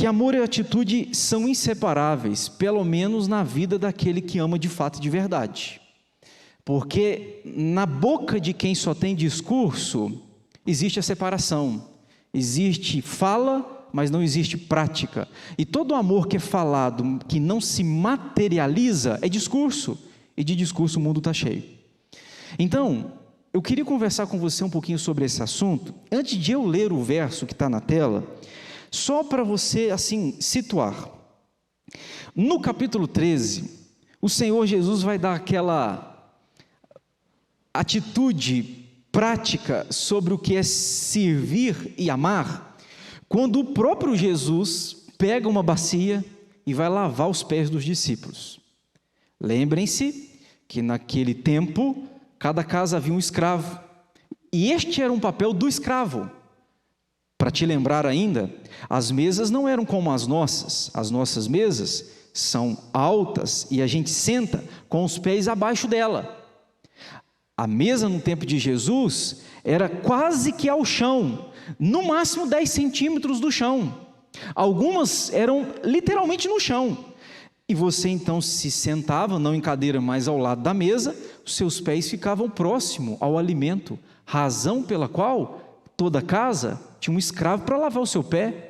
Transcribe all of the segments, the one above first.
que amor e atitude são inseparáveis, pelo menos na vida daquele que ama de fato e de verdade. Porque na boca de quem só tem discurso, existe a separação. Existe fala, mas não existe prática. E todo amor que é falado, que não se materializa, é discurso. E de discurso o mundo está cheio. Então, eu queria conversar com você um pouquinho sobre esse assunto, antes de eu ler o verso que está na tela, só para você, assim, situar. No capítulo 13, o Senhor Jesus vai dar aquela atitude prática sobre o que é servir e amar, quando o próprio Jesus pega uma bacia e vai lavar os pés dos discípulos. Lembrem-se que naquele tempo, cada casa havia um escravo, e este era um papel do escravo. Para te lembrar ainda, as mesas não eram como as nossas mesas são altas e a gente senta com os pés abaixo dela. A mesa no tempo de Jesus era quase que ao chão, no máximo 10 centímetros do chão. Algumas eram literalmente no chão. E você então se sentava, não em cadeira, mas ao lado da mesa, os seus pés ficavam próximo ao alimento, razão pela qual toda casa tinha um escravo para lavar o seu pé.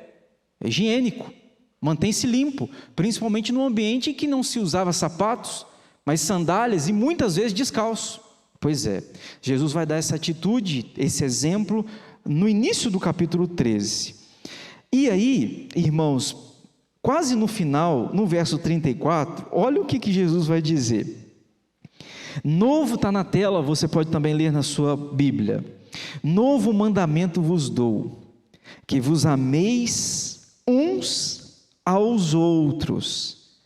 É higiênico, mantém-se limpo, principalmente no ambiente em que não se usava sapatos, mas sandálias e muitas vezes descalço. Pois é, Jesus vai dar essa atitude, esse exemplo, no início do capítulo 13. E aí, irmãos, quase no final, no verso 34, olha o que Jesus vai dizer. Novo está na tela, você pode também ler na sua Bíblia. Novo mandamento vos dou, que vos ameis uns aos outros.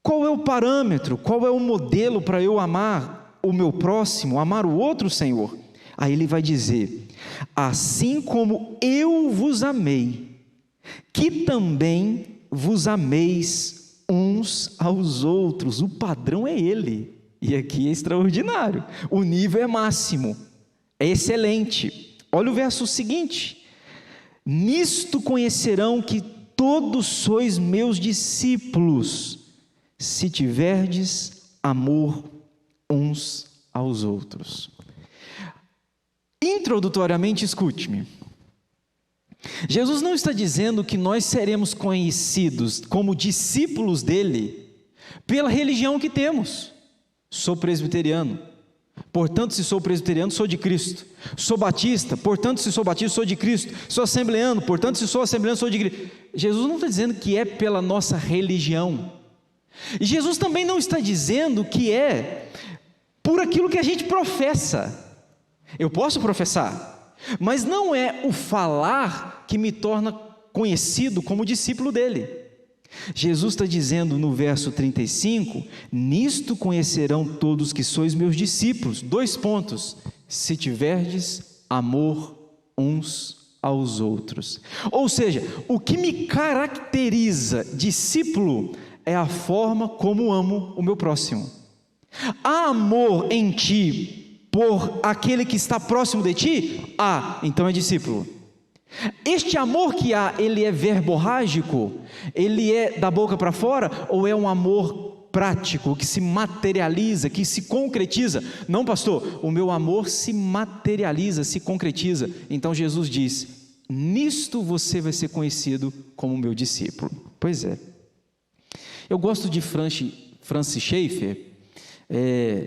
Qual é o parâmetro, qual é o modelo para eu amar o meu próximo, amar o outro, Senhor? Aí ele vai dizer, assim como eu vos amei, que também vos ameis uns aos outros. O padrão é ele, e aqui é extraordinário, o nível é máximo, é excelente. Olha o verso seguinte, nisto conhecerão que todos sois meus discípulos, se tiverdes amor uns aos outros. Introdutoriamente, escute-me. Jesus não está dizendo que nós seremos conhecidos como discípulos dele pela religião que temos. Sou presbiteriano, portanto, se sou presbiteriano, sou de Cristo. Sou batista, portanto, se sou batista, sou de Cristo. Sou assembleano, portanto, se sou assembleano, sou de Cristo. Jesus não está dizendo que é pela nossa religião. E Jesus também não está dizendo que é por aquilo que a gente professa. Eu posso professar, mas não é o falar que me torna conhecido como discípulo dele. Jesus está dizendo no verso 35, nisto conhecerão todos que sois meus discípulos, 2 pontos, se tiverdes amor uns aos outros. Ou seja, o que me caracteriza discípulo é a forma como amo o meu próximo. Há amor em ti por aquele que está próximo de ti? Então é discípulo. Este amor que há, ele é verborrágico? Ele é da boca para fora? Ou é um amor prático, que se materializa, que se concretiza? Não, pastor, o meu amor se materializa, se concretiza. Então Jesus diz, nisto você vai ser conhecido como meu discípulo. Pois é. Eu gosto de Francis Schaeffer,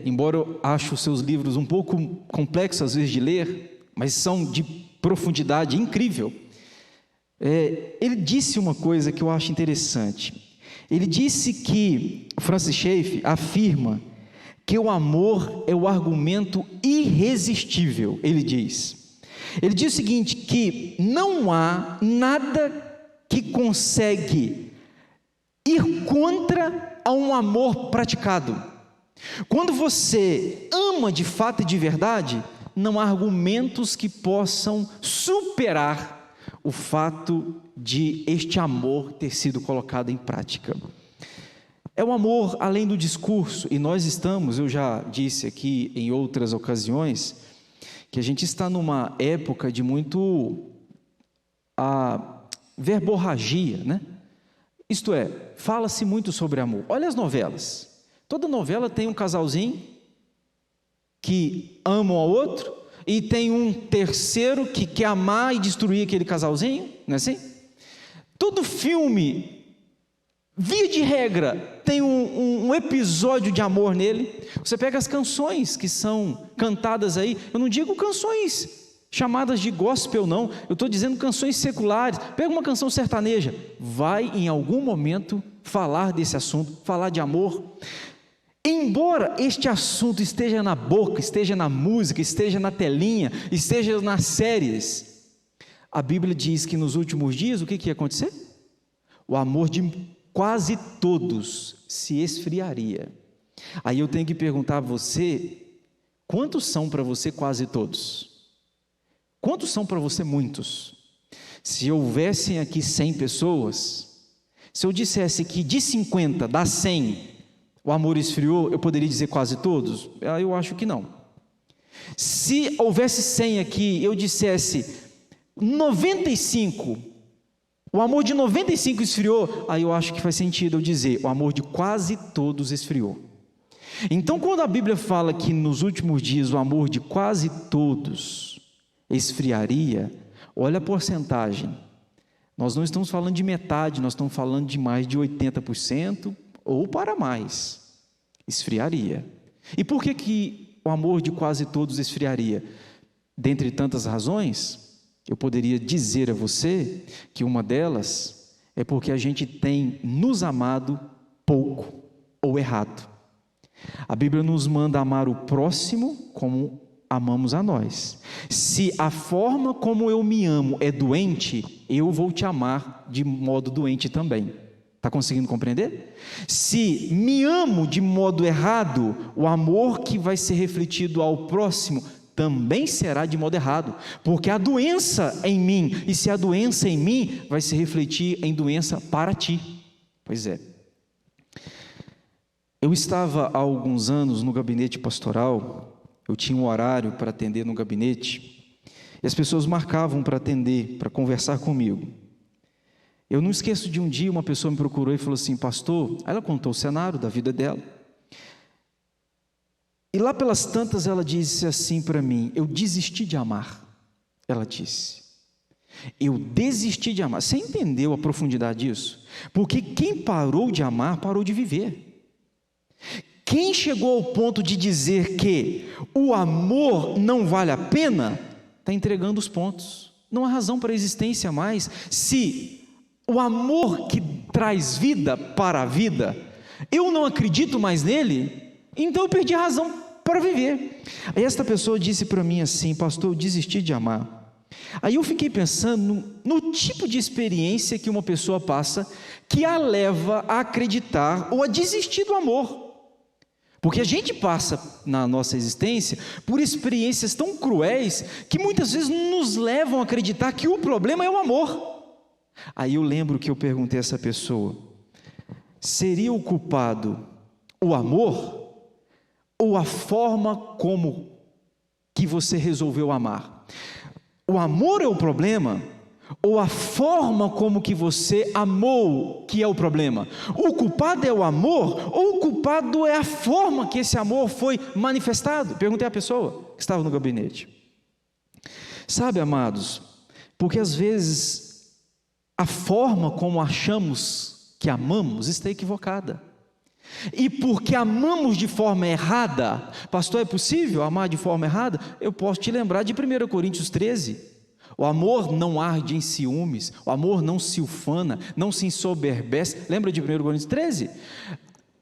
embora eu ache os seus livros um pouco complexos às vezes de ler, mas são de profundidade incrível. Ele disse uma coisa que eu acho interessante. Ele disse que, Francis Schaeffer afirma que o amor é o argumento irresistível. Ele diz o seguinte, que não há nada que consegue ir contra a um amor praticado. Quando você ama de fato e de verdade, não há argumentos que possam superar o fato de este amor ter sido colocado em prática. É um amor além do discurso, e nós estamos, eu já disse aqui em outras ocasiões, que a gente está numa época de muito verborragia, né? Isto é, fala-se muito sobre amor. Olha as novelas. Toda novela tem um casalzinho que ama um ao outro e tem um terceiro que quer amar e destruir aquele casalzinho, não é assim? Todo filme, via de regra, tem um episódio de amor nele. Você pega as canções que são cantadas aí, eu não digo canções chamadas de gospel não, eu estou dizendo canções seculares. Pega uma canção sertaneja, vai em algum momento falar desse assunto, falar de amor. Embora este assunto esteja na boca, esteja na música, esteja na telinha, esteja nas séries, a Bíblia diz que nos últimos dias, o que ia acontecer? O amor de quase todos se esfriaria. Aí eu tenho que perguntar a você, quantos são para você quase todos? Quantos são para você muitos? Se houvessem aqui 100 pessoas, se eu dissesse que de 50 dá 100, o amor esfriou, eu poderia dizer quase todos? Eu acho que não. Se houvesse 100 aqui, eu dissesse 95, o amor de 95 esfriou, aí eu acho que faz sentido eu dizer, o amor de quase todos esfriou. Então quando a Bíblia fala que nos últimos dias o amor de quase todos esfriaria, olha a porcentagem, nós não estamos falando de metade, nós estamos falando de mais de 80%, ou para mais, esfriaria. E por que o amor de quase todos esfriaria? Dentre tantas razões, eu poderia dizer a você que uma delas é porque a gente tem nos amado pouco ou errado. A Bíblia nos manda amar o próximo como amamos a nós. Se a forma como eu me amo é doente, eu vou te amar de modo doente também. Está conseguindo compreender? Se me amo de modo errado, o amor que vai ser refletido ao próximo também será de modo errado, porque a doença em mim, e se a doença em mim, vai se refletir em doença para ti. Pois é. Eu estava há alguns anos no gabinete pastoral, eu tinha um horário para atender no gabinete, e as pessoas marcavam para atender, para conversar comigo. Eu não esqueço de um dia uma pessoa me procurou e falou assim, pastor, ela contou o cenário da vida dela, e lá pelas tantas ela disse assim para mim, eu desisti de amar, ela disse, eu desisti de amar. Você entendeu a profundidade disso? Porque quem parou de amar, parou de viver. Quem chegou ao ponto de dizer que o amor não vale a pena, está entregando os pontos, não há razão para a existência mais. Se o amor que traz vida para a vida, eu não acredito mais nele, então eu perdi a razão para viver. Aí esta pessoa disse para mim assim, pastor, eu desisti de amar. Aí eu fiquei pensando no tipo de experiência que uma pessoa passa, que a leva a acreditar ou a desistir do amor. Porque a gente passa na nossa existência por experiências tão cruéis, que muitas vezes nos levam a acreditar que o problema é o amor. Aí eu lembro que eu perguntei a essa pessoa, seria o culpado o amor ou a forma como que você resolveu amar? O amor é o problema ou a forma como que você amou que é o problema? O culpado é o amor ou o culpado é a forma que esse amor foi manifestado? Perguntei à pessoa que estava no gabinete. Sabe, amados, porque às vezes a forma como achamos que amamos está equivocada. E porque amamos de forma errada, pastor, é possível amar de forma errada? Eu posso te lembrar de 1 Coríntios 13, o amor não arde em ciúmes, o amor não se ufana, não se ensoberbece. Lembra de 1 Coríntios 13?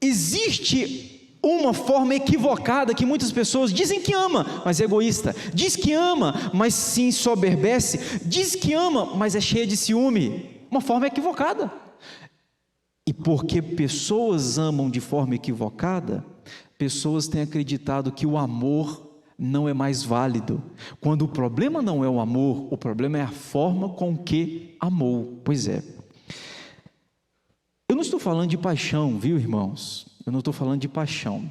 Existe uma forma equivocada que muitas pessoas dizem que ama, mas é egoísta, diz que ama, mas se ensoberbece, diz que ama, mas é cheia de ciúme, uma forma equivocada. E porque pessoas amam de forma equivocada, pessoas têm acreditado que o amor não é mais válido, quando o problema não é o amor, o problema é a forma com que amou. Pois é, eu não estou falando de paixão, viu, irmãos? Eu não estou falando de paixão.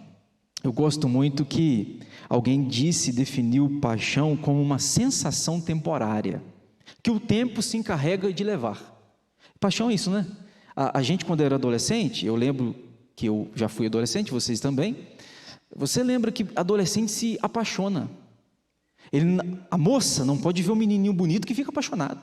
Eu gosto muito que alguém definiu paixão como uma sensação temporária, que o tempo se encarrega de levar. Paixão é isso, né? A gente, quando era adolescente, eu lembro que eu já fui adolescente, vocês também. Você lembra que adolescente se apaixona. A moça não pode ver um menininho bonito que fica apaixonado.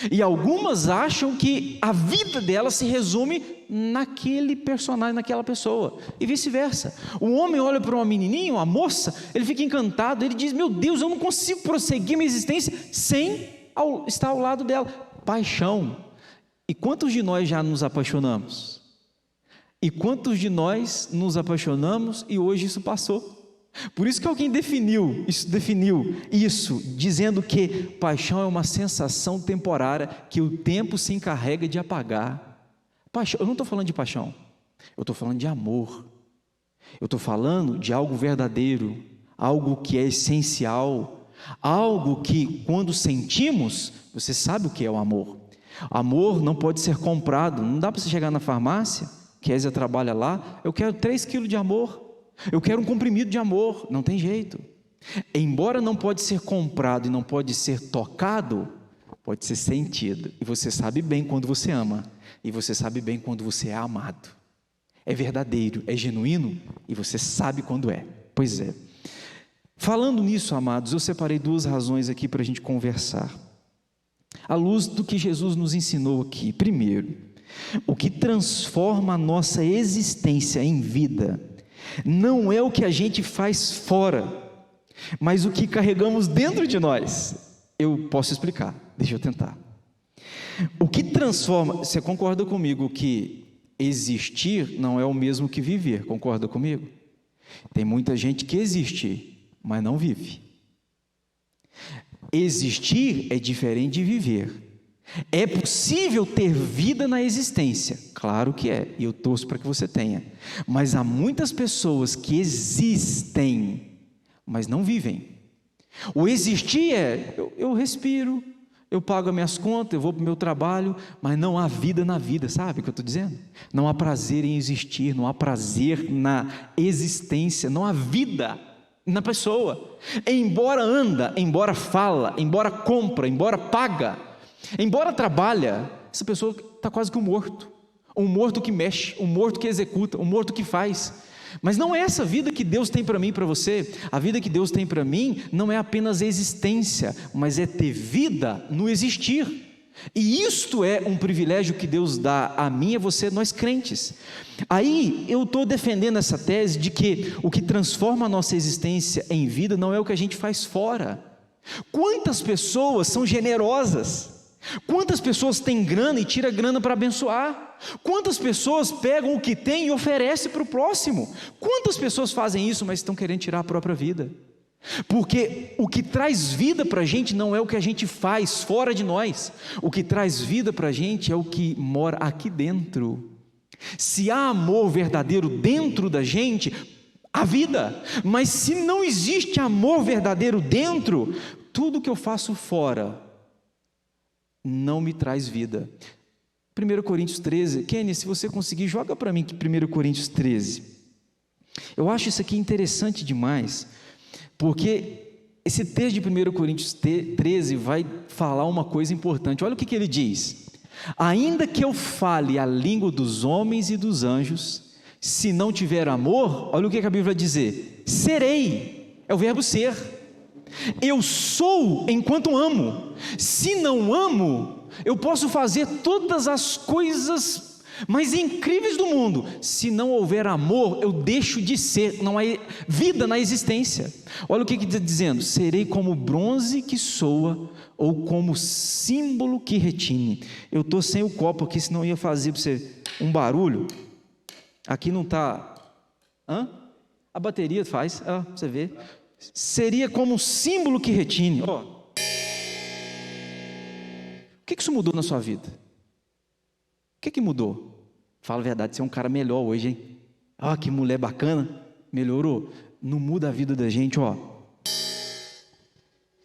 E algumas acham que a vida dela se resume naquele personagem, naquela pessoa, e vice-versa. O homem olha para uma menininha, uma moça, ele fica encantado, ele diz: meu Deus, eu não consigo prosseguir minha existência sem estar ao lado dela. Paixão. E quantos de nós já nos apaixonamos? E quantos de nós nos apaixonamos e hoje isso passou? Por isso que alguém definiu isso, dizendo que paixão é uma sensação temporária que o tempo se encarrega de apagar. Paixão, eu não estou falando de paixão, eu estou falando de amor, eu estou falando de algo verdadeiro, algo que é essencial, algo que quando sentimos, você sabe o que é o amor. Amor não pode ser comprado, não dá para você chegar na farmácia, Kézia trabalha lá, eu quero 3 quilos de amor, eu quero um comprimido de amor, não tem jeito. Embora não pode ser comprado e não pode ser tocado, pode ser sentido. E você sabe bem quando você ama, e você sabe bem quando você é amado. É verdadeiro, é genuíno, e você sabe quando é. Pois é. Falando nisso, amados, eu separei 2 razões aqui para a gente conversar. À luz do que Jesus nos ensinou aqui. Primeiro, o que transforma a nossa existência em vida não é o que a gente faz fora, mas o que carregamos dentro de nós. Eu posso explicar, deixa eu tentar. O que transforma, você concorda comigo que existir não é o mesmo que viver, concorda comigo? Tem muita gente que existe, mas não vive. Existir é diferente de viver. É possível ter vida na existência, claro que é, e eu torço para que você tenha, mas há muitas pessoas que existem, mas não vivem. O existir é, eu respiro, eu pago as minhas contas, eu vou para o meu trabalho, mas não há vida na vida, sabe o que eu estou dizendo? Não há prazer em existir, não há prazer na existência, não há vida na pessoa, embora anda, embora fala, embora compra, embora paga, embora trabalha, essa pessoa está quase que um morto que mexe, um morto que executa, um morto que faz. Mas não é essa vida que Deus tem para mim e para você. A vida que Deus tem para mim não é apenas existência, mas é ter vida no existir. E isto é um privilégio que Deus dá a mim e a você, nós crentes. Aí eu estou defendendo essa tese de que o que transforma a nossa existência em vida não é o que a gente faz fora. Quantas pessoas são generosas? Quantas pessoas têm grana e tiram grana para abençoar? Quantas pessoas pegam o que tem e oferecem para o próximo? Quantas pessoas fazem isso, mas estão querendo tirar a própria vida? Porque o que traz vida para a gente não é o que a gente faz fora de nós. O que traz vida para a gente é o que mora aqui dentro. Se há amor verdadeiro dentro da gente, há vida. Mas se não existe amor verdadeiro dentro, tudo que eu faço fora não me traz vida. 1 Coríntios 13, Kenny, se você conseguir, joga para mim 1 Coríntios 13. Eu acho isso aqui interessante demais, porque esse texto de 1 Coríntios 13 vai falar uma coisa importante. Olha o que ele diz: ainda que eu fale a língua dos homens e dos anjos, se não tiver amor, olha o que a Bíblia vai dizer: serei, é o verbo ser. Eu sou enquanto amo. Se não amo, eu posso fazer todas as coisas mais incríveis do mundo. Se não houver amor, eu deixo de ser. Não há vida na existência. Olha o que está dizendo: serei como bronze que soa, ou como símbolo que retine. Eu estou sem o copo aqui, senão ia fazer para você um barulho. Aqui não está. A bateria faz, você vê. Seria como um símbolo que retine. O que isso mudou na sua vida? O que mudou? Fala a verdade, você é um cara melhor hoje, hein? Que mulher bacana, melhorou. Não muda a vida da gente,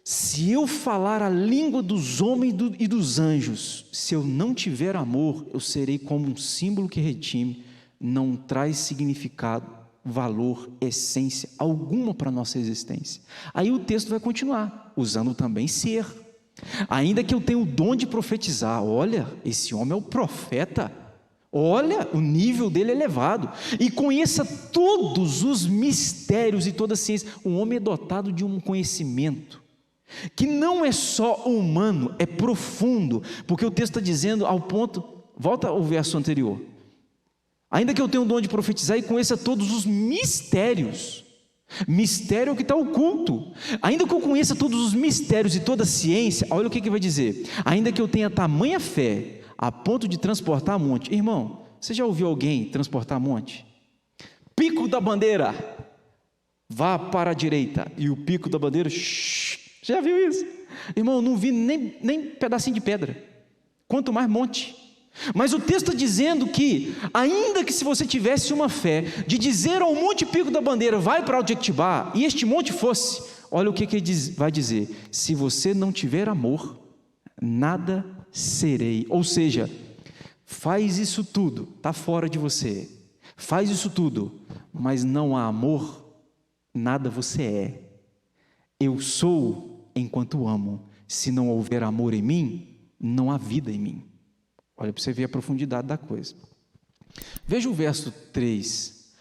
Se eu falar a língua dos homens e dos anjos, se eu não tiver amor, eu serei como um símbolo que retine, não traz significado, valor, essência alguma para a nossa existência. Aí o texto vai continuar, usando também ser. Ainda que eu tenha o dom de profetizar, olha, esse homem é o profeta, Olha, o nível dele é elevado. E conheça todos os mistérios e toda a ciência. Um homem é dotado de um conhecimento que não é só humano, é profundo, porque o texto está dizendo ao ponto, volta ao verso anterior, ainda que eu tenha o dom de profetizar e conheça todos os mistérios, mistério é o que está oculto, ainda que eu conheça todos os mistérios e toda a ciência, olha o que vai dizer, ainda que eu tenha tamanha fé, a ponto de transportar monte. Irmão, você já ouviu alguém transportar monte? Pico da bandeira, vá para a direita, e o pico da bandeira, já viu isso? Irmão, eu não vi nem pedacinho de pedra, quanto mais monte. Mas o texto está dizendo que, ainda que se você tivesse uma fé de dizer ao monte pico da bandeira, vai para o Jequitibá, e este monte fosse, olha o que ele vai dizer: se você não tiver amor, nada serei. Ou seja, faz isso tudo, está fora de você, faz isso tudo, mas não há amor, nada você é. Eu sou enquanto amo, se não houver amor em mim, não há vida em mim. Olha para você ver a profundidade da coisa. Veja o verso 3,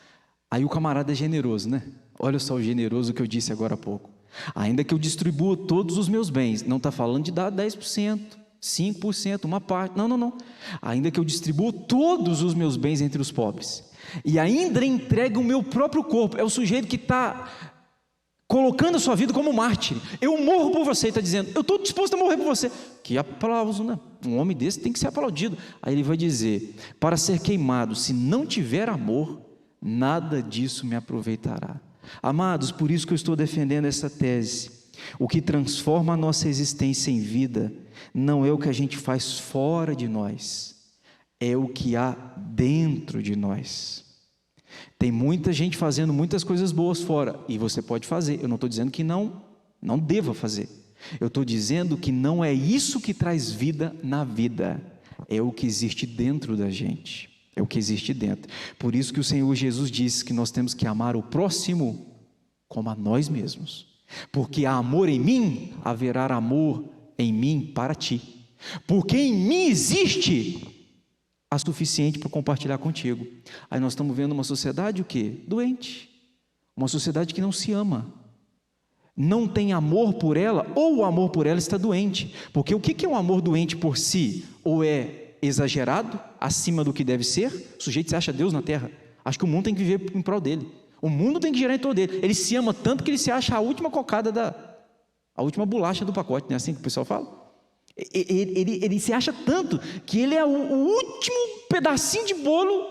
aí o camarada é generoso, né? Olha só o generoso que eu disse agora há pouco. Ainda que eu distribua todos os meus bens, não está falando de dar 10%, 5%, uma parte, não. Ainda que eu distribua todos os meus bens entre os pobres, e ainda entregue o meu próprio corpo, é o sujeito que está colocando a sua vida como mártir. Eu morro por você, está dizendo, eu estou disposto a morrer por você. Que aplauso, né? Um homem desse tem que ser aplaudido. Aí ele vai dizer, para ser queimado, se não tiver amor, nada disso me aproveitará. Amados, por isso que eu estou defendendo essa tese. O que transforma a nossa existência em vida não é o que a gente faz fora de nós, é o que há dentro de nós. Tem muita gente fazendo muitas coisas boas fora, e você pode fazer. Eu não estou dizendo que não deva fazer. Eu estou dizendo que não é isso que traz vida na vida, é o que existe dentro da gente, é o que existe dentro. Por isso que o Senhor Jesus disse que nós temos que amar o próximo como a nós mesmos, porque há amor em mim, haverá amor em mim para ti, porque em mim existe a suficiente para compartilhar contigo. Aí nós estamos vendo uma sociedade o quê? Doente, uma sociedade que não se ama, não tem amor por ela, ou o amor por ela está doente, porque o que é um amor doente por si? Ou é exagerado, acima do que deve ser, o sujeito se acha Deus na terra, acho que o mundo tem que viver em prol dele, o mundo tem que girar em torno dele, ele se ama tanto que ele se acha a última cocada a última bolacha do pacote, não é assim que o pessoal fala? Ele se acha tanto que ele é o último pedacinho de bolo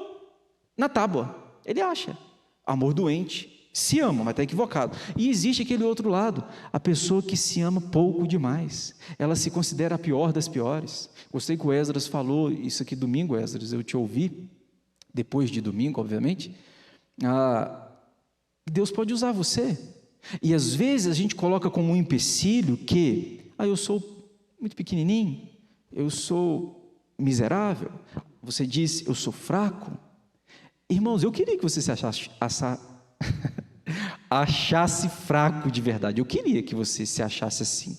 na tábua. Ele acha. Amor doente, se ama, mas está equivocado. E existe aquele outro lado, a pessoa que se ama pouco demais, ela se considera a pior das piores. Gostei que o Esdras falou isso aqui domingo, Esdras, eu te ouvi, depois de domingo, obviamente. Deus pode usar você, e às vezes a gente coloca como um empecilho que, eu sou muito pequenininho, eu sou miserável, você diz, eu sou fraco. Irmãos, eu queria que você se achasse fraco de verdade, eu queria que você se achasse assim,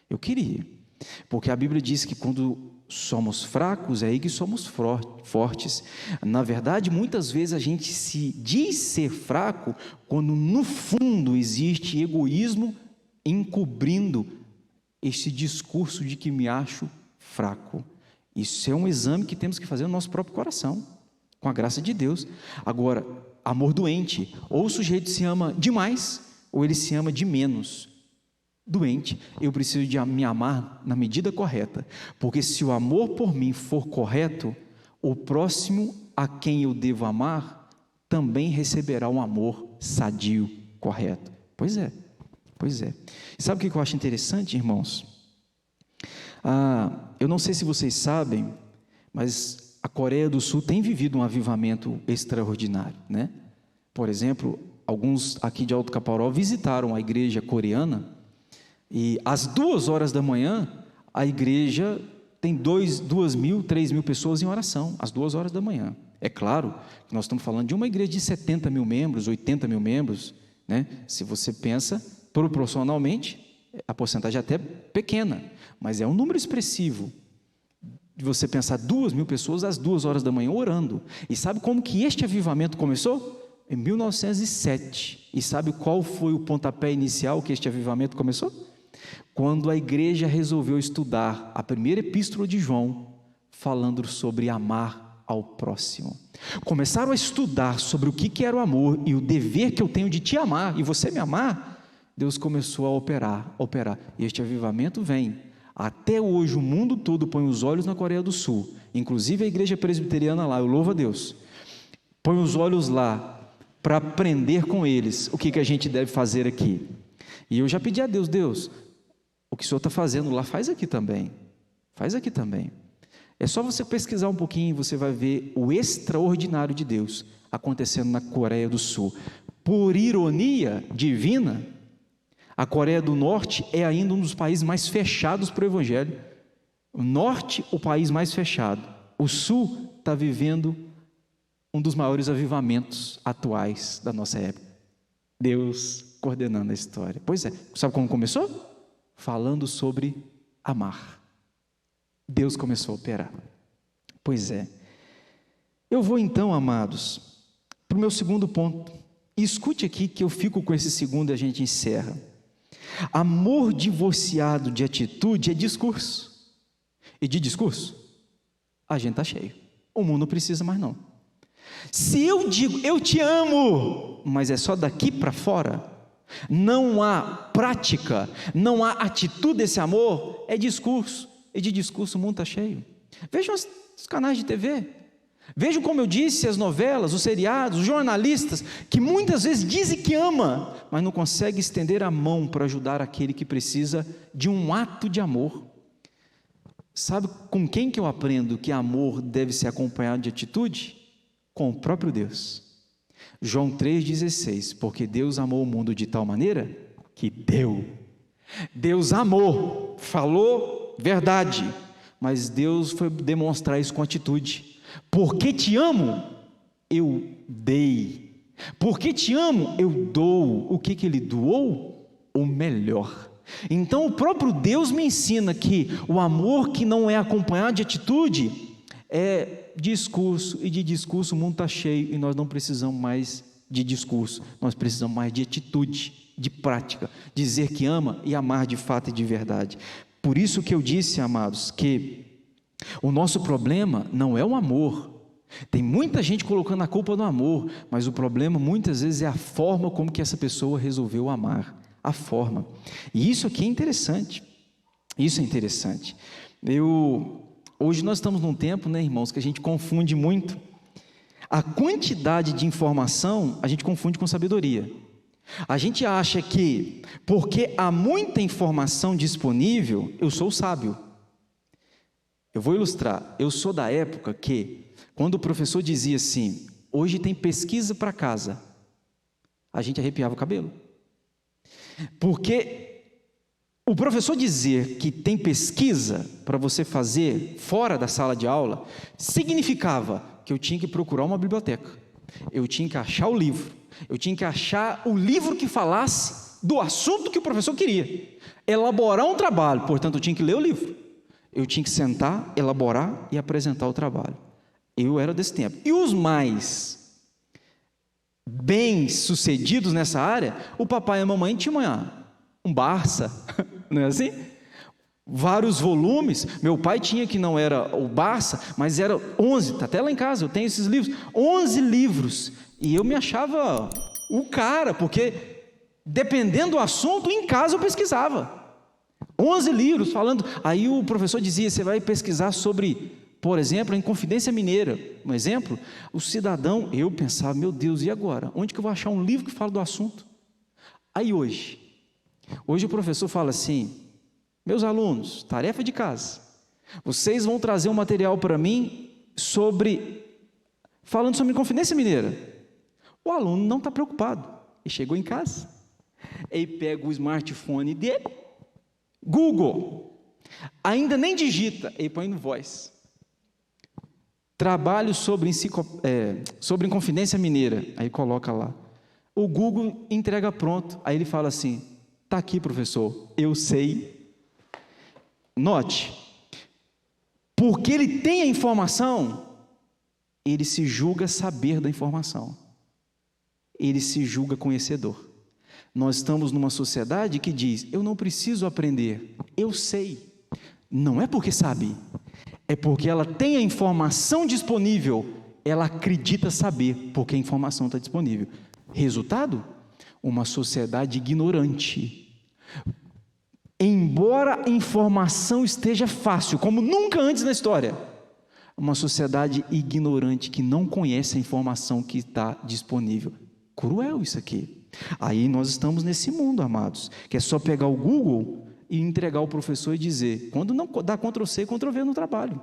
eu queria, porque a Bíblia diz que quando somos fracos, é aí que somos fortes. Na verdade, muitas vezes a gente se diz ser fraco, quando no fundo existe egoísmo encobrindo este discurso de que me acho fraco. Isso é um exame que temos que fazer no nosso próprio coração, com a graça de Deus. Agora, amor doente, ou o sujeito se ama demais, ou ele se ama de menos. Doente, eu preciso de me amar na medida correta, porque se o amor por mim for correto, o próximo a quem eu devo amar, também receberá um amor sadio, correto. Pois é. E sabe o que eu acho interessante, irmãos? Eu não sei se vocês sabem, mas a Coreia do Sul tem vivido um avivamento extraordinário, né? Por exemplo, alguns aqui de Alto Caparó visitaram a igreja coreana, e às 2h da manhã, a igreja tem 2.000, 3.000 pessoas em oração, às 2h da manhã. É claro que nós estamos falando de uma igreja de 70 mil membros, 80 mil membros, né? Se você pensa proporcionalmente, a porcentagem é até pequena, mas é um número expressivo. de você pensar 2.000 pessoas às 2 horas da manhã orando. E sabe como que este avivamento começou? Em 1907. E sabe qual foi o pontapé inicial que este avivamento começou? Quando a igreja resolveu estudar a primeira epístola de João, falando sobre amar ao próximo. Começaram a estudar sobre o que era o amor e o dever que eu tenho de te amar e você me amar. Deus começou a operar. E este avivamento vem. Até hoje o mundo todo põe os olhos na Coreia do Sul, inclusive a igreja presbiteriana lá, eu louvo a Deus, põe os olhos lá para aprender com eles o que a gente deve fazer aqui. E eu já pedi a Deus, Deus, o que o Senhor está fazendo lá, faz aqui também. É só você pesquisar um pouquinho e você vai ver o extraordinário de Deus acontecendo na Coreia do Sul. Por ironia divina, a Coreia do Norte é ainda um dos países mais fechados para o Evangelho. O Norte, o país mais fechado. O Sul está vivendo um dos maiores avivamentos atuais da nossa época. Deus coordenando a história. Pois é, sabe como começou? Falando sobre amar. Deus começou a operar. Pois é. Eu vou então, amados, para o meu segundo ponto. E escute aqui que eu fico com esse segundo e a gente encerra. Amor divorciado de atitude é discurso. E de discurso, a gente está cheio. O mundo não precisa mais não. Se eu digo, eu te amo, mas é só daqui para fora, não há prática, não há atitude desse amor, é discurso. E de discurso o mundo está cheio. Vejam os canais de TV. Vejam, como eu disse, as novelas, os seriados, os jornalistas, que muitas vezes dizem que ama, mas não consegue estender a mão para ajudar aquele que precisa de um ato de amor. Sabe com quem que eu aprendo que amor deve ser acompanhado de atitude? Com o próprio Deus. João 3,16, porque Deus amou o mundo de tal maneira que deu. Deus amou, falou verdade, mas Deus foi demonstrar isso com atitude. Porque te amo, eu dei. Porque te amo, eu dou. O que Ele doou? O melhor. Então o próprio Deus me ensina que o amor que não é acompanhado de atitude é discurso, e de discurso o mundo está cheio, e nós não precisamos mais de discurso, nós precisamos mais de atitude, de prática, dizer que ama e amar de fato e de verdade. Por isso que eu disse, amados, que o nosso problema não é o amor. Tem muita gente colocando a culpa no amor, mas o problema muitas vezes é a forma como que essa pessoa resolveu amar, a forma. E isso aqui é interessante, isso é interessante. Hoje nós estamos num tempo, né, irmãos, que a gente confunde muito. A quantidade de informação a gente confunde com sabedoria. A gente acha que porque há muita informação disponível, eu sou sábio. Eu vou ilustrar. Eu sou da época que, quando o professor dizia assim, hoje tem pesquisa para casa, a gente arrepiava o cabelo. Porque o professor dizer que tem pesquisa para você fazer fora da sala de aula, significava que eu tinha que procurar uma biblioteca, eu tinha que achar o livro, eu tinha que achar o livro que falasse do assunto que o professor queria, elaborar um trabalho, portanto eu tinha que ler o livro, eu tinha que sentar, elaborar e apresentar o trabalho. Eu era desse tempo. E os mais bem-sucedidos nessa área, o papai e a mamãe tinham um Barça, não é assim? Vários volumes. Meu pai tinha, que não era o Barça, mas era 11, está até lá em casa, eu tenho esses livros, 11 livros, e eu me achava o cara, porque dependendo do assunto, em casa eu pesquisava, 11 livros falando, aí o professor dizia, você vai pesquisar sobre, por exemplo, a Inconfidência Mineira, um exemplo, o cidadão, eu pensava, meu Deus, e agora? Onde que eu vou achar um livro que fala do assunto? Aí hoje o professor fala assim, meus alunos, tarefa de casa, vocês vão trazer um material para mim falando sobre Inconfidência Mineira. O aluno não está preocupado, ele chegou em casa, ele pega o smartphone dele, Google, ainda nem digita, ele põe no Voice, trabalho sobre Inconfidência Mineira, aí coloca lá, o Google entrega pronto, aí ele fala assim, está aqui professor, eu sei. Note, porque ele tem a informação, ele se julga saber da informação, ele se julga conhecedor. Nós estamos numa sociedade que diz: eu não preciso aprender, eu sei. Não é porque sabe, é porque ela tem a informação disponível, ela acredita saber, porque a informação está disponível. Resultado? Uma sociedade ignorante. Embora a informação esteja fácil, como nunca antes na história, uma sociedade ignorante que não conhece a informação que está disponível. Cruel isso aqui. Aí nós estamos nesse mundo, amados, que é só pegar o Google e entregar ao professor e dizer, quando não dá Ctrl+C, Ctrl+V no trabalho,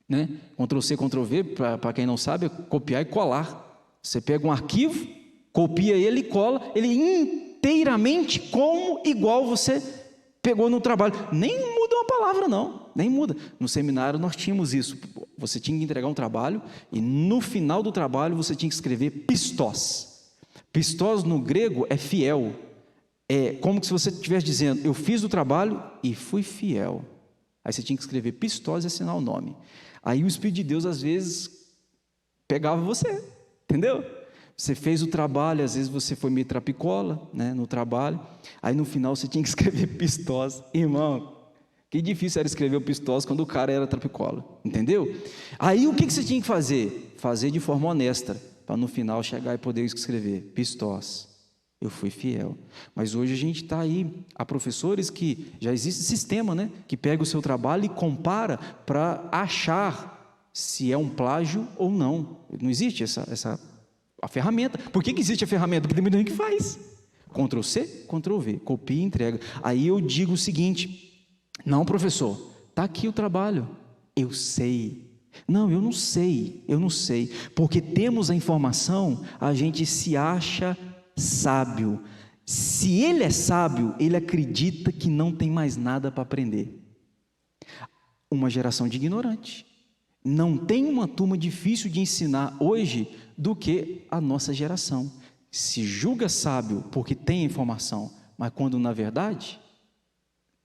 né? Ctrl+C, Ctrl+V, para quem não sabe, é copiar e colar. Você pega um arquivo, copia ele e cola, ele inteiramente como igual você pegou no trabalho. Nem muda uma palavra não, nem muda. No seminário nós tínhamos isso, você tinha que entregar um trabalho e no final do trabalho você tinha que escrever pistós. Pistós no grego é fiel, é como se você estivesse dizendo, eu fiz o trabalho e fui fiel. Aí você tinha que escrever pistós e assinar o nome. Aí o Espírito de Deus às vezes pegava você, entendeu? Você fez o trabalho, às vezes você foi meio trapicola, né, no trabalho, aí no final você tinha que escrever pistós. Irmão, que difícil era escrever o pistós quando o cara era trapicola, entendeu? Aí o que você tinha que fazer? Fazer de forma honesta, para no final chegar e poder escrever pistós, eu fui fiel. Mas hoje a gente está aí, há professores que, já existe sistema, né, que pega o seu trabalho e compara para achar se é um plágio ou não. Não existe a ferramenta. Por que existe a ferramenta? Porque tem muita gente que faz. Ctrl+C, Ctrl+V, copia e entrega. Aí eu digo o seguinte: não, professor, está aqui o trabalho, eu sei. Não, eu não sei, porque temos a informação, a gente se acha sábio. Se ele é sábio, ele acredita que não tem mais nada para aprender. Uma geração de ignorante. Não tem uma turma difícil de ensinar hoje do que a nossa geração. Se julga sábio porque tem a informação, mas quando na verdade,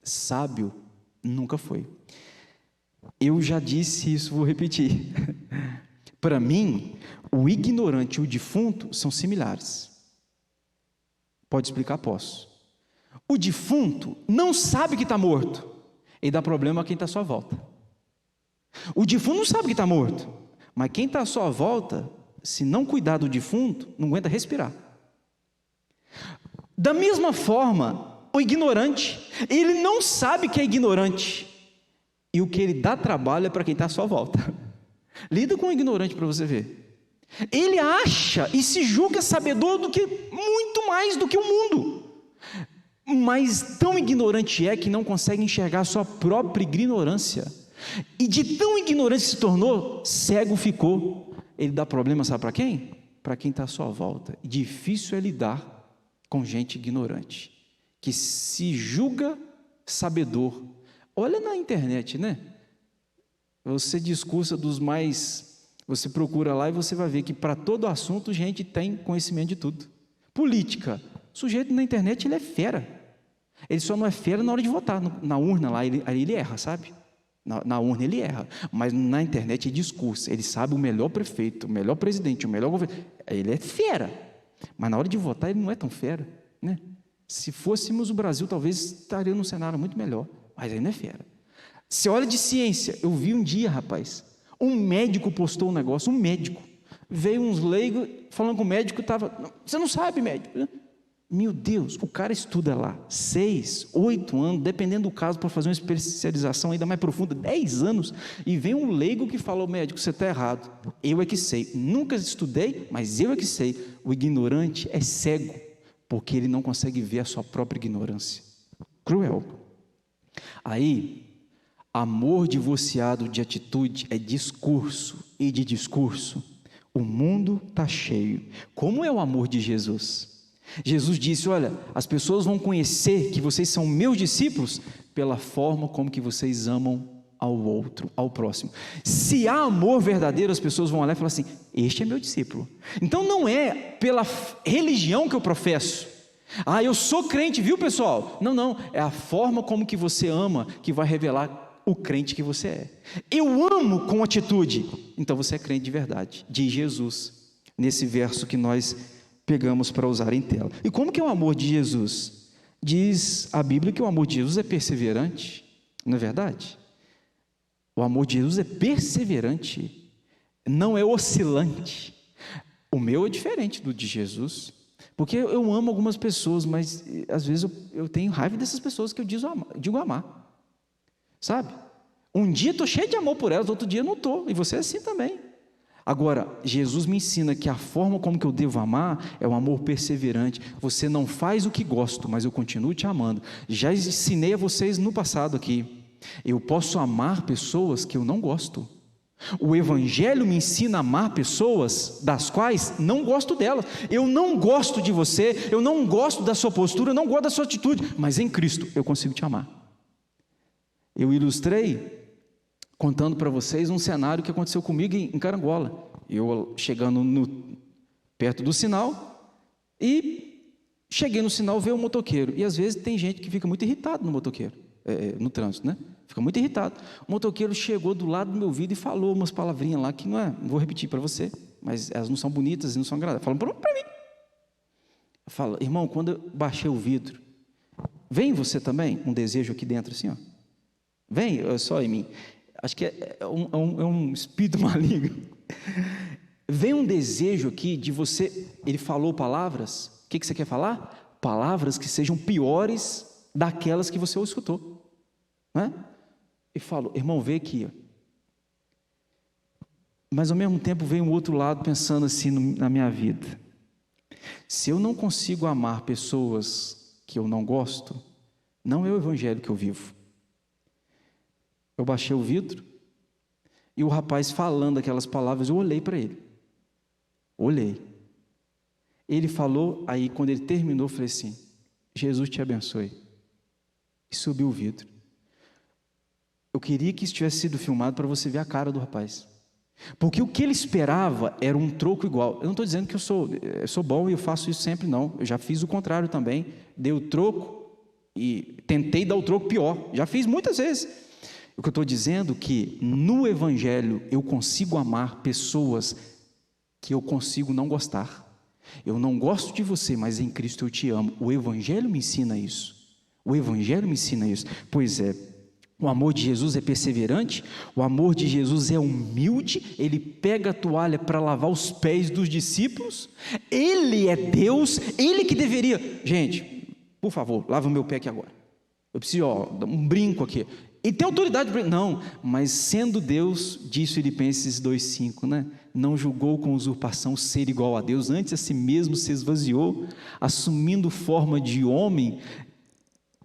sábio nunca foi. Eu já disse isso, vou repetir. Para mim, o ignorante e o defunto são similares. Pode explicar? Posso. O defunto não sabe que está morto, e dá problema a quem está à sua volta. O defunto não sabe que está morto, mas quem está à sua volta, se não cuidar do defunto, não aguenta respirar. Da mesma forma, o ignorante, ele não sabe que é ignorante, e o que ele dá trabalho é para quem está à sua volta. Lida com o ignorante para você ver. Ele acha e se julga sabedor do que muito mais do que o mundo, mas tão ignorante é que não consegue enxergar a sua própria ignorância, e de tão ignorante se tornou, cego ficou. Ele dá problema, sabe para quem? Para quem está à sua volta. E difícil é lidar com gente ignorante, que se julga sabedor. Olha na internet, né? Você discursa dos mais... Você procura lá e você vai ver que para todo assunto gente tem conhecimento de tudo. Política. O sujeito na internet, ele é fera. Ele só não é fera na hora de votar. Na urna lá, ele erra, sabe? Na urna ele erra. Mas na internet ele discursa. Ele sabe o melhor prefeito, o melhor presidente, o melhor governo. Ele é fera. Mas na hora de votar ele não é tão fera, né? Se fôssemos o Brasil, talvez estaria num cenário muito melhor. Mas ele não é fera. Você olha de ciência. Eu vi um dia, rapaz, um médico postou um negócio, um médico. Veio uns leigos falando com o médico, você não sabe, médico. Meu Deus, o cara estuda lá 6, 8 anos, dependendo do caso, para fazer uma especialização ainda mais profunda, 10 anos, e vem um leigo que falou, médico, você está errado. Eu é que sei. Nunca estudei, mas eu é que sei. O ignorante é cego, porque ele não consegue ver a sua própria ignorância. Cruel. Aí, amor divorciado de atitude é discurso, e de discurso o mundo está cheio. Como é o amor de Jesus? Jesus disse, olha, as pessoas vão conhecer que vocês são meus discípulos pela forma como que vocês amam ao outro, ao próximo. Se há amor verdadeiro, as pessoas vão olhar e falar assim, este é meu discípulo. Então não é pela religião que eu professo. Eu sou crente, viu pessoal? Não, é a forma como que você ama que vai revelar o crente que você é. Eu amo com atitude. Então você é crente de verdade, diz Jesus, nesse verso que nós pegamos para usar em tela. E como que é o amor de Jesus? Diz a Bíblia que o amor de Jesus é perseverante, não é verdade? O amor de Jesus é perseverante, não é oscilante. O meu é diferente do de Jesus, porque eu amo algumas pessoas, mas às vezes eu tenho raiva dessas pessoas que eu digo amar, sabe? Um dia estou cheio de amor por elas, outro dia não estou, e você é assim também. Agora, Jesus me ensina que a forma como que eu devo amar é um amor perseverante. Você não faz o que gosto, mas eu continuo te amando. Já ensinei a vocês no passado aqui, eu posso amar pessoas que eu não gosto. O Evangelho me ensina a amar pessoas das quais não gosto delas. Eu não gosto de você, eu não gosto da sua postura, eu não gosto da sua atitude, mas em Cristo eu consigo te amar. Eu ilustrei contando para vocês um cenário que aconteceu comigo em Carangola. Eu chegando perto do sinal e cheguei no sinal, veio um motoqueiro. E às vezes tem gente que fica muito irritado no motoqueiro, no trânsito, né? Fica muito irritado. O motoqueiro chegou do lado do meu ouvido e falou umas palavrinhas lá que não vou repetir para você, mas elas não são bonitas e não são agradáveis. Falam para mim. Fala, irmão, quando eu baixei o vidro, vem você também, um desejo aqui dentro assim, ó. Vem, só em mim. Acho que é um espírito maligno. Vem um desejo aqui de você. Ele falou palavras. O que você quer falar? Palavras que sejam piores daquelas que você escutou, né? E falou, irmão, vê aqui, ó. Mas ao mesmo tempo veio um outro lado pensando assim na minha vida. Se eu não consigo amar pessoas que eu não gosto, não é o evangelho que eu vivo. Eu baixei o vidro e o rapaz falando aquelas palavras, eu olhei para ele. Olhei. Ele falou, aí quando ele terminou, eu falei assim, Jesus te abençoe. E subiu o vidro. Eu queria que isso tivesse sido filmado para você ver a cara do rapaz. Porque o que ele esperava era um troco igual. Eu não estou dizendo que eu sou bom e eu faço isso sempre, não. Eu já fiz o contrário também. Dei o troco e tentei dar o troco pior. Já fiz muitas vezes. O que eu estou dizendo é que no Evangelho eu consigo amar pessoas que eu consigo não gostar. Eu não gosto de você, mas em Cristo eu te amo. O Evangelho me ensina isso. O Evangelho me ensina isso. Pois é, o amor de Jesus é perseverante, o amor de Jesus é humilde, ele pega a toalha para lavar os pés dos discípulos, ele é Deus, ele que deveria, gente, por favor, lava o meu pé aqui agora, eu preciso, dar um brinco aqui, ele tem autoridade para... Não, mas sendo Deus, diz Filipenses 2,5, né? Não julgou com usurpação ser igual a Deus, antes a si mesmo se esvaziou, assumindo forma de homem.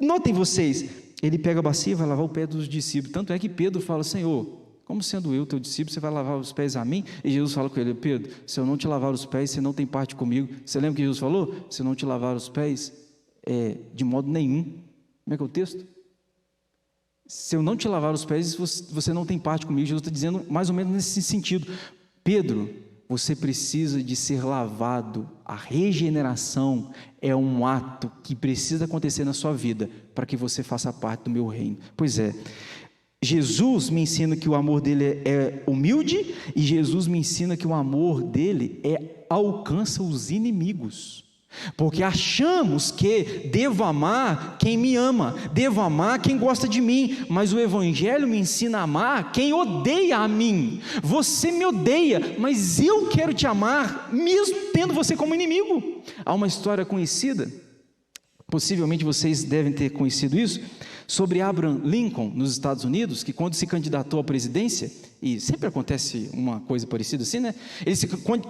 Notem vocês, ele pega a bacia e vai lavar o pé dos discípulos, tanto é que Pedro fala, Senhor, como sendo eu teu discípulo, você vai lavar os pés a mim? E Jesus fala com ele, Pedro, se eu não te lavar os pés, você não tem parte comigo. Você lembra que Jesus falou? Se eu não te lavar os pés, de modo nenhum. Como é que é o texto? Se eu não te lavar os pés, você não tem parte comigo. Jesus está dizendo mais ou menos nesse sentido. Pedro, você precisa de ser lavado. A regeneração é um ato que precisa acontecer na sua vida para que você faça parte do meu reino. Pois é, Jesus me ensina que o amor dele é humilde e Jesus me ensina que o amor dele alcança os inimigos. Porque achamos que devo amar quem me ama, devo amar quem gosta de mim, mas o Evangelho me ensina a amar quem odeia a mim. Você me odeia, mas eu quero te amar, mesmo tendo você como inimigo. Há uma história conhecida, possivelmente vocês devem ter conhecido isso, sobre Abraham Lincoln, nos Estados Unidos, que quando se candidatou à presidência, e sempre acontece uma coisa parecida assim, né? Ele se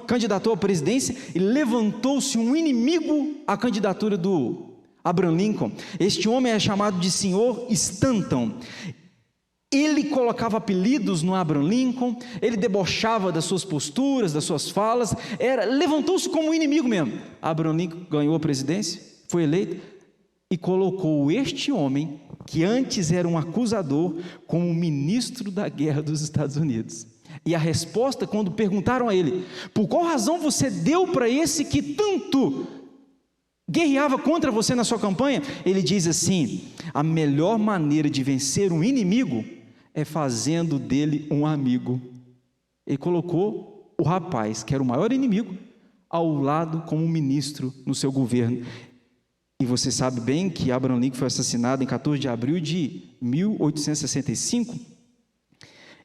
candidatou à presidência e levantou-se um inimigo à candidatura do Abraham Lincoln. Este homem é chamado de Sr. Stanton. Ele colocava apelidos no Abraham Lincoln, ele debochava das suas posturas, das suas falas, levantou-se como um inimigo mesmo. Abraham Lincoln ganhou a presidência, foi eleito, e colocou este homem, que antes era um acusador, como ministro da guerra dos Estados Unidos. E a resposta, quando perguntaram a ele, por qual razão você deu para esse que tanto guerreava contra você na sua campanha? Ele diz assim, a melhor maneira de vencer um inimigo é fazendo dele um amigo. Ele colocou o rapaz, que era o maior inimigo, ao lado como ministro no seu governo. E você sabe bem que Abraham Lincoln foi assassinado em 14 de abril de 1865.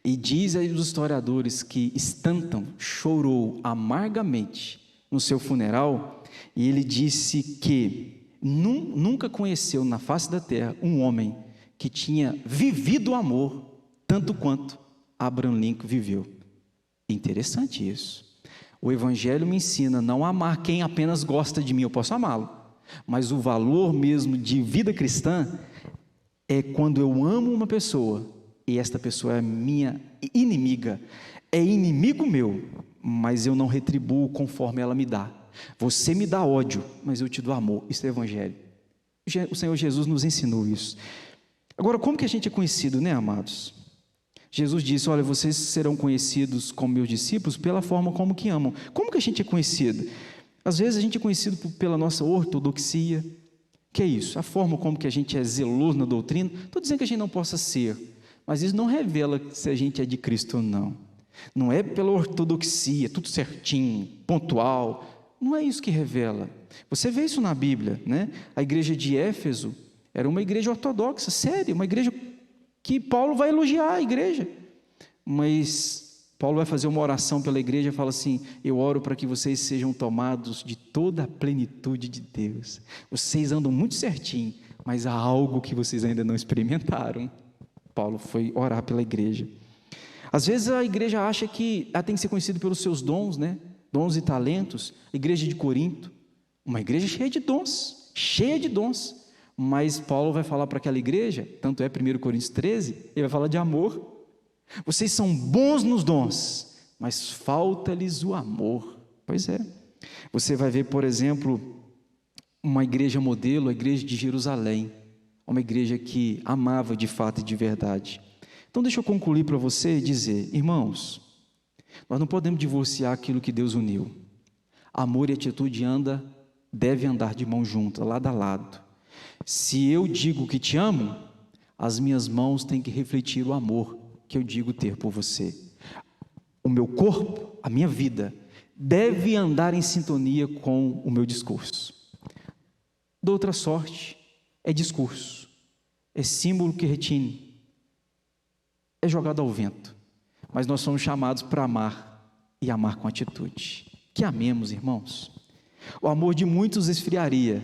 E diz aí os historiadores que Stanton chorou amargamente no seu funeral, e ele disse que nunca conheceu na face da terra um homem que tinha vivido o amor tanto quanto Abraham Lincoln viveu. Interessante isso. O Evangelho me ensina a não amar quem apenas gosta de mim, eu posso amá-lo, mas o valor mesmo de vida cristã é quando eu amo uma pessoa e esta pessoa é minha inimiga, é inimigo meu, mas eu não retribuo conforme ela me dá. Você me dá ódio, mas eu te dou amor. Isso é Evangelho. O Senhor Jesus nos ensinou isso. Agora, como que a gente é conhecido, né, amados? Jesus disse: olha, vocês serão conhecidos como meus discípulos pela forma como que amam. Como que a gente é conhecido? Às vezes a gente é conhecido pela nossa ortodoxia. Que é isso? A forma como que a gente é zeloso na doutrina. Estou dizendo que a gente não possa ser, mas isso não revela se a gente é de Cristo ou não. Não é pela ortodoxia, tudo certinho, pontual. Não é isso que revela. Você vê isso na Bíblia, né? A igreja de Éfeso era uma igreja ortodoxa, séria, uma igreja que Paulo vai elogiar a igreja, mas Paulo vai fazer uma oração pela igreja e fala assim: eu oro para que vocês sejam tomados de toda a plenitude de Deus. Vocês andam muito certinho, mas há algo que vocês ainda não experimentaram. Paulo foi orar pela igreja. Às vezes a igreja acha que ela tem que ser conhecida pelos seus dons, né? Dons e talentos. A igreja de Corinto, uma igreja cheia de dons, mas Paulo vai falar para aquela igreja, tanto é 1 Coríntios 13, ele vai falar de amor. Vocês são bons nos dons, mas falta-lhes o amor. Pois é. Você vai ver, por exemplo, uma igreja modelo, a igreja de Jerusalém, uma igreja que amava de fato e de verdade. Então deixa eu concluir para você e dizer: irmãos, nós não podemos divorciar aquilo que Deus uniu. Amor e atitude devem andar de mão junta, lado a lado. Se eu digo que te amo, as minhas mãos têm que refletir o amor que eu digo ter por você. O meu corpo, a minha vida, deve andar em sintonia com o meu discurso. De outra sorte, é discurso, é símbolo que retine, é jogado ao vento. Mas nós somos chamados para amar, e amar com atitude. Que amemos, irmãos. O amor de muitos esfriaria,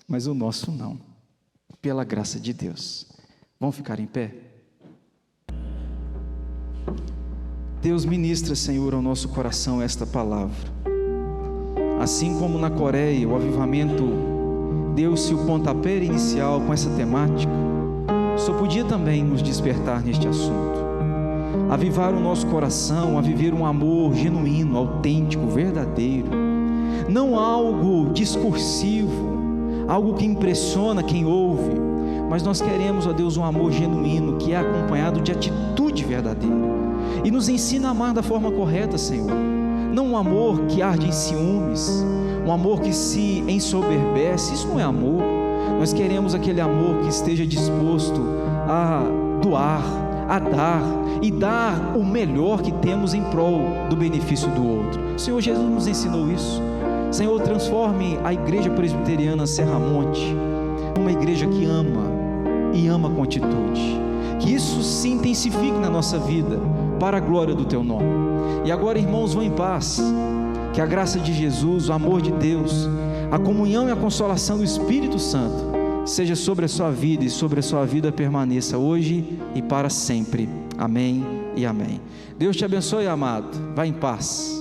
mas o nosso não, pela graça de Deus. Vamos ficar em pé? Deus, ministra, Senhor, ao nosso coração esta palavra. Assim como na Coreia o avivamento deu-se o pontapé inicial com essa temática, só podia também nos despertar neste assunto, avivar o nosso coração a viver um amor genuíno, autêntico, verdadeiro, não algo discursivo, algo que impressiona quem ouve, mas nós queremos, ó Deus, um amor genuíno, que é acompanhado de atitude verdadeira, e nos ensina a amar da forma correta, Senhor. Não um amor que arde em ciúmes, um amor que se ensoberbece. Isso não é amor. Nós queremos aquele amor que esteja disposto a doar, a dar, e dar o melhor que temos em prol do benefício do outro. O Senhor Jesus nos ensinou isso. Senhor, transforme a igreja presbiteriana Serramonte numa igreja que ama, e ama com atitude. Que isso se intensifique na nossa vida, para a glória do Teu nome. E agora, irmãos, vão em paz. Que a graça de Jesus, o amor de Deus, a comunhão e a consolação do Espírito Santo seja sobre a sua vida, e sobre a sua vida permaneça hoje e para sempre. Amém e amém. Deus te abençoe, amado. Vá em paz.